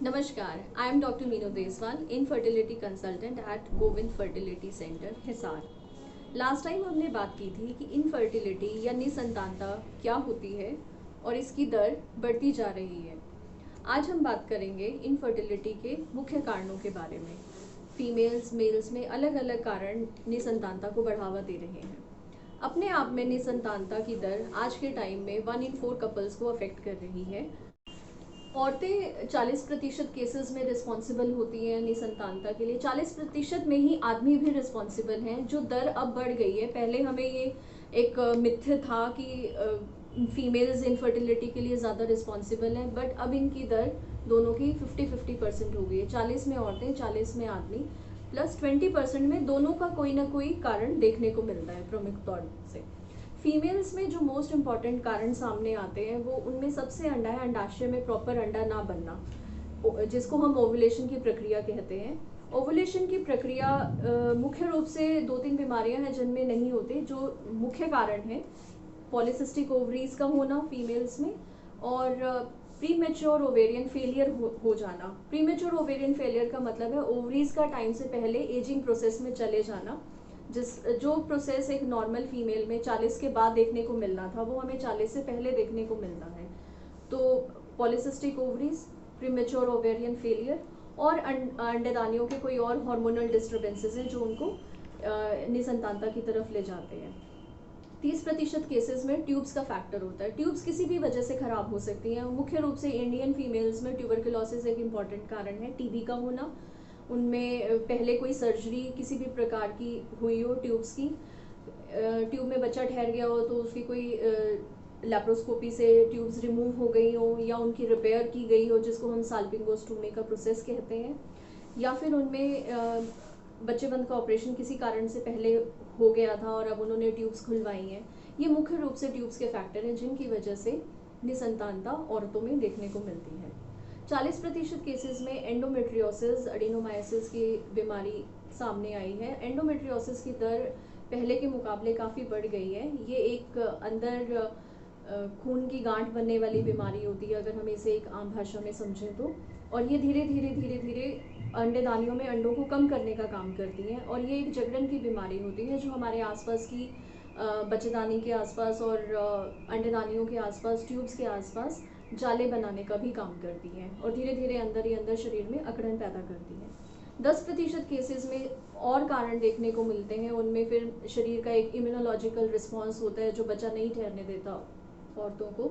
नमस्कार, I am doctor Meenu Deswal, infertility consultant eight Govind fertility centre, Hisar. Last time हमने बात की थी कि इनफर्टिलिटी या निसंतानता क्या होती है और इसकी दर बढ़ती जा रही है। आज हम बात करेंगे इनफर्टिलिटी के मुख्य कारणों के बारे में। फीमेल्स मेल्स में अलग अलग कारण निसंतानता को बढ़ावा दे रहे हैं। अपने आप में निसंतानता की दर आज के टाइम में 1 in 4 कपल्स को अफेक्ट कर रही है। औरतें 40% केसेस में रिस्पॉन्सिबल होती हैं निसंतानता के लिए। 40% में ही आदमी भी रिस्पॉन्सिबल हैं। जो दर अब बढ़ गई है, पहले हमें ये एक मिथ्य था कि फीमेल्स इनफर्टिलिटी के लिए ज़्यादा रिस्पॉन्सिबल हैं, बट अब इनकी दर दोनों की 50-50% हो गई है। 40 में औरतें, 40 में आदमी, प्लस 20% में दोनों का कोई ना कोई कारण देखने को मिलता है प्रमुख तौर से। फीमेल्स में जो मोस्ट इम्पॉर्टेंट कारण सामने आते हैं, वो उनमें सबसे अंडा है अंडाशय में प्रॉपर अंडा ना बनना, जिसको हम ओवुलेशन की प्रक्रिया कहते हैं। ओवुलेशन की प्रक्रिया मुख्य रूप से 2-3 बीमारियां हैं जिनमें नहीं होती, जो मुख्य कारण है पॉलीसिस्टिक ओवरीज का होना फीमेल्स में, और प्री मेच्योर ओवेरियन फेलियर हो जाना। प्री मेच्योर ओवेरियन फेलियर का मतलब है ओवरीज का टाइम से पहले एजिंग प्रोसेस में चले जाना। जो प्रोसेस एक नॉर्मल फीमेल में 40 के बाद देखने को मिलना था, वो हमें 40 से पहले देखने को मिलना है। तो polycystic ovaries, premature ovarian failure और अंडेदानियों के कोई और हार्मोनल डिस्टर्बेंसेस हैं जो उनको निसंतानता की तरफ ले जाते हैं। 30% केसेस में ट्यूब्स का फैक्टर होता है। ट्यूब्स किसी भी वजह से खराब हो सकती हैं। मुख्य रूप से इंडियन फीमेल्स में ट्यूबरकुलोसिस एक इम्पॉर्टेंट कारण है, टीबी का होना। उनमें पहले कोई सर्जरी किसी भी प्रकार की हुई हो ट्यूब्स की, ट्यूब में बच्चा ठहर गया हो तो उसकी कोई लैप्रोस्कोपी से ट्यूब्स रिमूव हो गई हो, या उनकी रिपेयर की गई हो, जिसको हम साल्पिंगोस्टोमी का प्रोसेस कहते हैं, या फिर उनमें बच्चे बंद का ऑपरेशन किसी कारण से पहले हो गया था और अब उन्होंने ट्यूब्स खुलवाई हैं। ये मुख्य रूप से ट्यूब्स के फैक्टर हैं जिनकी वजह से निसंतानता औरतों में देखने को मिलती है। 40% केसेस में एंडोमेट्रियोसिस, एडिनोमायोसिस की बीमारी सामने आई है। एंडोमेट्रियोसिस की दर पहले के मुकाबले काफ़ी बढ़ गई है। ये एक अंदर खून की गांठ बनने वाली बीमारी होती है, अगर हम इसे एक आम भाषा में समझें तो। और ये धीरे धीरे धीरे धीरे अंडेदानियों में अंडों को कम करने का काम करती हैं, और ये एक जगरन की बीमारी होती है जो हमारे आसपास की बच्चेदानी के आसपास और अंडेदानियों के आसपास, ट्यूब्स के आसपास जाले बनाने का भी काम करती हैं, और धीरे धीरे अंदर ही अंदर शरीर में अकड़न पैदा करती हैं। 10% केसेस में और कारण देखने को मिलते हैं। उनमें फिर शरीर का एक इम्यूनोलॉजिकल रिस्पॉन्स होता है जो बच्चा नहीं ठहरने देता औरतों को।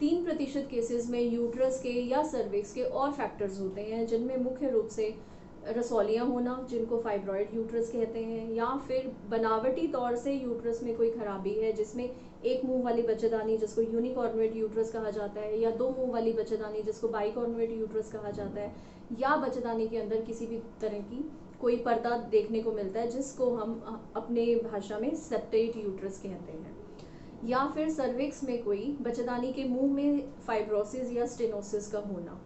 3% केसेस में यूट्रस के या सर्विक्स के और फैक्टर्स होते हैं, जिनमें मुख्य रूप से रसौलियाँ होना, जिनको फाइब्रॉइड यूट्रस कहते हैं, या फिर बनावटी तौर से यूट्रस में कोई खराबी है, जिसमें एक मुंह वाली बच्चेदानी जिसको यूनिकॉर्नुएट यूट्रस कहा जाता है, या 2 मुंह वाली बच्चेदानी जिसको बाइकॉर्नुएट यूट्रस कहा जाता है, या बच्चेदानी के अंदर किसी भी तरह की कोई पर्दा देखने को मिलता है जिसको हम अपने भाषा में सेप्टेट यूट्रस कहते हैं, या फिर सर्विक्स में कोई बच्चेदानी के मुंह में फाइब्रोसिस या स्टेनोसिस का होना।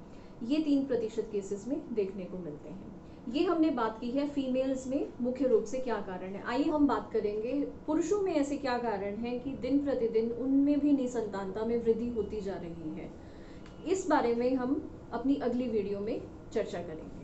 ये 3% केसेस में देखने को मिलते हैं। ये हमने बात की है फीमेल्स में मुख्य रूप से क्या कारण है। आइए हम बात करेंगे पुरुषों में ऐसे क्या कारण हैं कि दिन प्रतिदिन उनमें भी निसंतानता में वृद्धि होती जा रही है। इस बारे में हम अपनी अगली वीडियो में चर्चा करेंगे।